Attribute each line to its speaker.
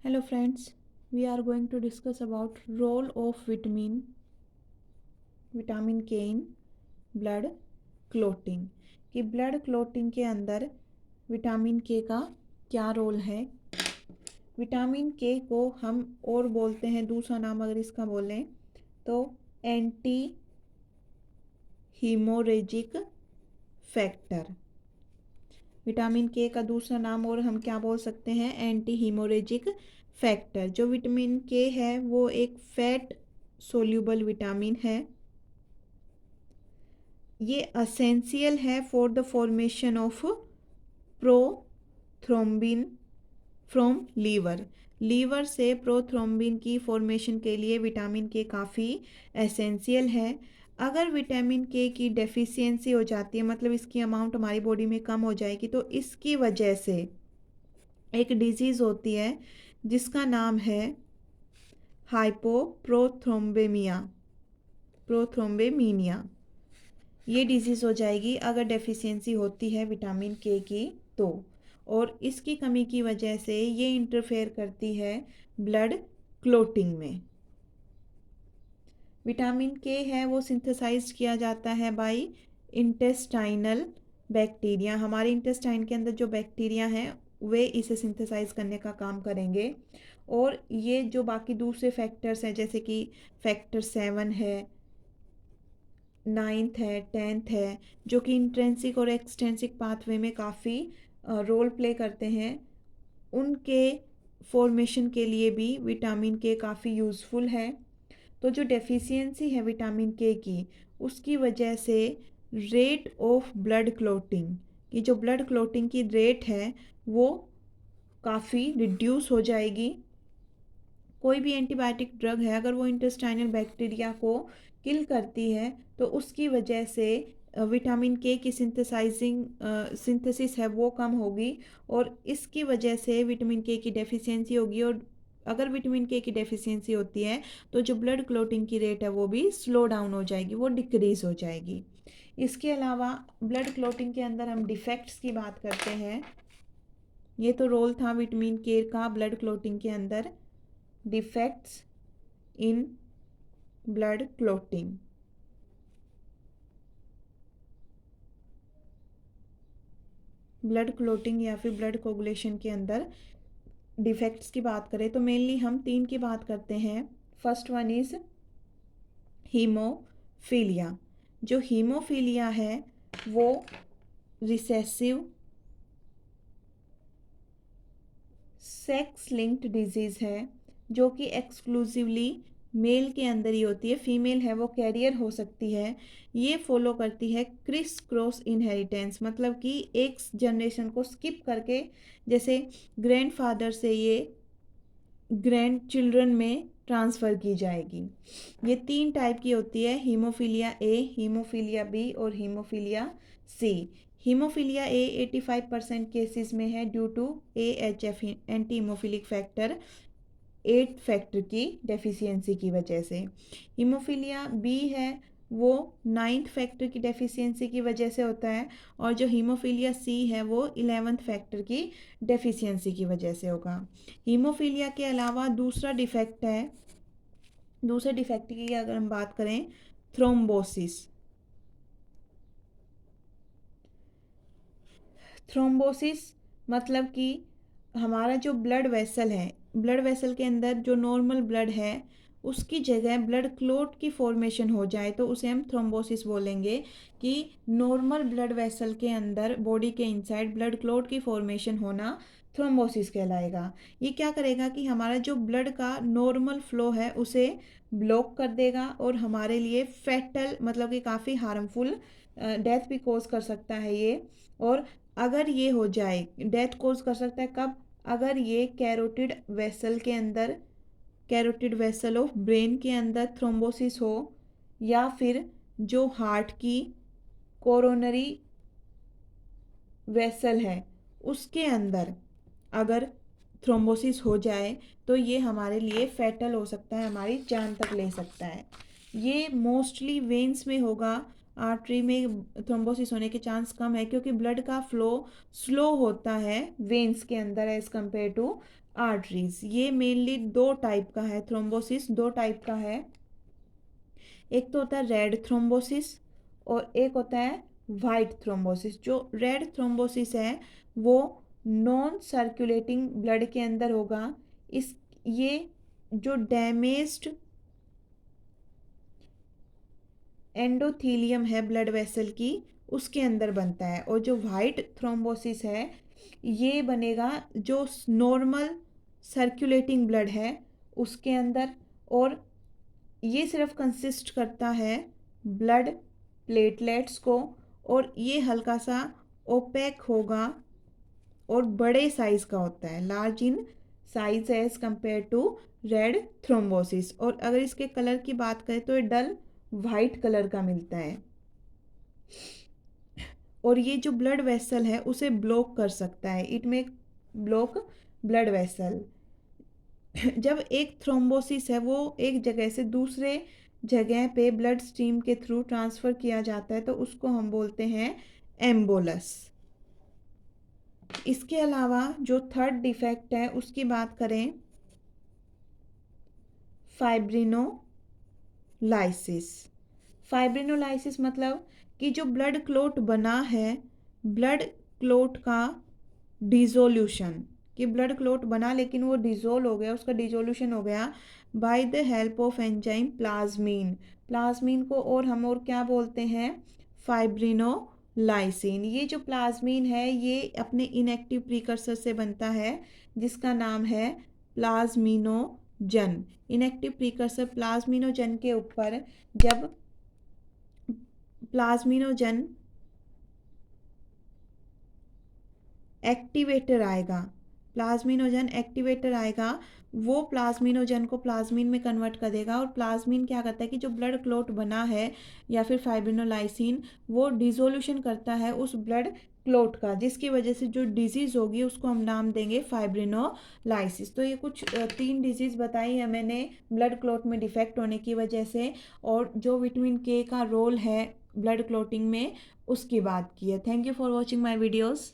Speaker 1: Hello friends, we are going to discuss about role of vitamin K in blood clotting कि blood clotting के अंदर vitamin के का क्या रोल है। विटामिन के को हम और बोलते हैं, दूसरा नाम अगर इसका बोलें तो एंटी हीमोरेजिक फैक्टर। विटामिन के का दूसरा नाम और हम क्या बोल सकते हैं, एंटी हीमोरेजिक फैक्टर। जो विटामिन के है वो एक फैट सोल्यूबल विटामिन है। ये असेंशियल है for the formation of prothrombin from liver. Liver से प्रोथ्रोम्बिन की फॉर्मेशन के लिए विटामिन के काफ़ी एसेंशियल है। अगर विटामिन के की डेफिशिएंसी हो जाती है, मतलब इसकी अमाउंट हमारी बॉडी में कम हो जाएगी, तो इसकी वजह से एक डिजीज़ होती है जिसका नाम है हाइपोप्रोथ्रोम्बेमिया, प्रोथ्रोम्बेमीनिया। ये डिजीज़ हो जाएगी अगर डेफिशिएंसी होती है विटामिन के की तो। और इसकी कमी की वजह से ये इंटरफेयर करती है ब्लड क्लोटिंग में। विटामिन के है वो सिंथेसाइज किया जाता है बाय इंटेस्टाइनल बैक्टीरिया। हमारे इंटेस्टाइन के अंदर जो बैक्टीरिया हैं वे इसे सिंथेसाइज करने का काम करेंगे। और ये जो बाकी दूसरे फैक्टर्स हैं, जैसे कि फैक्टर 7 है, 9th है, 10th है, जो कि इंट्रेंसिक और एक्सटेंसिक पाथवे में काफ़ी रोल प्ले करते हैं, उनके फॉर्मेशन के लिए भी विटामिन के काफ़ी यूज़फुल है। तो जो डेफिशिएंसी है विटामिन के की, उसकी वजह से रेट ऑफ ब्लड क्लोटिंग की, जो ब्लड क्लोटिंग की रेट है वो काफ़ी रिड्यूस हो जाएगी। कोई भी एंटीबायोटिक ड्रग है, अगर वो इंटेस्टाइनल बैक्टीरिया को किल करती है तो उसकी वजह से विटामिन के की सिंथेसिस है वो कम होगी, और इसकी वजह से विटामिन के की डेफिशिएंसी होगी। और अगर विटामिन के की डेफिशिएंसी होती है तो जो ब्लड क्लोटिंग की रेट है वो भी स्लो डाउन हो जाएगी, वो डिक्रीज़ हो जाएगी। इसके अलावा ब्लड क्लोटिंग के अंदर हम डिफेक्ट्स की बात करते हैं। ये तो रोल था विटामिन के का ब्लड क्लोटिंग के अंदर। Defects in blood clotting. Blood clotting या फिर ब्लड कोगुलेशन के अंदर डिफेक्ट्स की बात करें तो मेनली हम 3 की बात करते हैं। First one is haemophilia. जो हीमोफीलिया है वो रिसेसिव सेक्स लिंक्ड डिजीज़ है, जो कि एक्सक्लूसिवली मेल के अंदर ही होती है। फीमेल है वो कैरियर हो सकती है। ये फॉलो करती है क्रिस क्रॉस इनहेरिटेंस, मतलब कि एक जनरेशन को स्किप करके, जैसे ग्रैंडफादर से ये ग्रैंड चिल्ड्रन में ट्रांसफ़र की जाएगी। ये 3 टाइप की होती है, हीमोफीलिया ए, हीमोफीलिया बी और haemophilia C. Haemophilia A 85% cases में है due to AHF anti haemophilic factor 8 factor की डेफिशिएंसी की वजह से। हीमोफीलिया बी है वो 9th फैक्टर की डेफिशिएंसी की वजह से होता है, और जो हीमोफीलिया सी है वो 11th फैक्टर की डेफिशिएंसी की वजह से होगा। हीमोफीलिया के अलावा दूसरा डिफेक्ट है, दूसरे डिफेक्ट की अगर हम बात करें, थ्रोम्बोसिस। थ्रोम्बोसिस मतलब कि हमारा जो ब्लड वेसल है, ब्लड वेसल के अंदर जो नॉर्मल ब्लड है उसकी जगह ब्लड क्लोट की फॉर्मेशन हो जाए तो उसे हम थ्रोम्बोसिस बोलेंगे। कि नॉर्मल ब्लड वेसल के अंदर बॉडी के इनसाइड ब्लड क्लोट की फॉर्मेशन होना थ्रोम्बोसिस कहलाएगा। ये क्या करेगा कि हमारा जो ब्लड का नॉर्मल फ्लो है उसे ब्लॉक कर देगा, और हमारे लिए फैटल मतलब कि काफ़ी हार्मफुल डेथ भी कॉज कर सकता है ये। और अगर ये हो जाए, डेथ कॉज कर सकता है कब, अगर ये कैरोटिड वेसल के अंदर, कैरोटिड वेसल ऑफ ब्रेन के अंदर थ्रोम्बोसिस हो, या फिर जो हार्ट की कोरोनरी वेसल है उसके अंदर अगर थ्रोम्बोसिस हो जाए तो ये हमारे लिए फैटल हो सकता है, हमारी जान तक ले सकता है। ये मोस्टली वेन्स में होगा, आर्टरी में थ्रोम्बोसिस होने के चांस कम है क्योंकि ब्लड का फ्लो स्लो होता है वेन्स के अंदर एज कम्पेयर टू आर्टरीज। ये मेनली दो टाइप का है, थ्रोम्बोसिस दो टाइप का है। एक तो होता है रेड थ्रोम्बोसिस और एक होता है वाइट थ्रोम्बोसिस। जो रेड थ्रोम्बोसिस है वो नॉन सर्कुलेटिंग ब्लड के अंदर होगा। इस ये जो डैमेज्ड एंडोथीलियम है ब्लड वेसल की उसके अंदर बनता है। और जो वाइट थ्रोम्बोसिस है ये बनेगा जो नॉर्मल सर्कुलेटिंग ब्लड है उसके अंदर। और ये सिर्फ कंसिस्ट करता है ब्लड प्लेटलेट्स को और ये हल्का सा ओपेक होगा और बड़े साइज का होता है, large in size as compare to red thrombosis. और अगर इसके कलर की बात करें तो ये डल वाइट कलर का मिलता है और ये जो ब्लड वेसल है उसे ब्लॉक कर सकता है। इट में ब्लॉक ब्लड वेसल। जब एक थ्रोम्बोसिस है वो एक जगह से दूसरे जगह पे ब्लड स्ट्रीम के थ्रू ट्रांसफ़र किया जाता है तो उसको हम बोलते हैं एम्बोलस। इसके अलावा जो थर्ड डिफेक्ट है उसकी बात करें, फाइब्रिनोलाइसिस। फाइब्रिनोलाइसिस मतलब कि जो ब्लड क्लोट बना है, ब्लड क्लोट का डिसोल्यूशन, कि ब्लड क्लोट बना लेकिन वो डिसोल्व हो गया, उसका डिसोल्यूशन हो गया by the help of enzyme plasmin. Plasmin को और हम और क्या बोलते हैं, फाइब्रिनोलाइसिन। ये जो प्लाज्मीन है ये अपने इनएक्टिव प्रीकर्सर से बनता है जिसका नाम है प्लाज्मिनोजन। इनएक्टिव प्रीकर्सर प्लाज्मिनोजन के ऊपर जब प्लाज्मिनोजन एक्टिवेटर आएगा, प्लाज्मिनोजन एक्टिवेटर आएगा, वो प्लाज्मिनोजन को प्लाज्मिन में कन्वर्ट कर देगा। और प्लाज्मिन क्या करता है कि जो ब्लड क्लोट बना है या फिर फाइब्रिनोलाइसिन वो डिसोल्यूशन करता है उस ब्लड क्लोट का, जिसकी वजह से जो डिजीज़ होगी उसको हम नाम देंगे फाइब्रिनोलाइसिस। तो ये कुछ 3 डिजीज़ बताई है मैंने ब्लड क्लोट में डिफेक्ट होने की वजह से, और जो विटामिन के का रोल है ब्लड क्लोटिंग में उसकी बात की है। Thank you for watching my videos.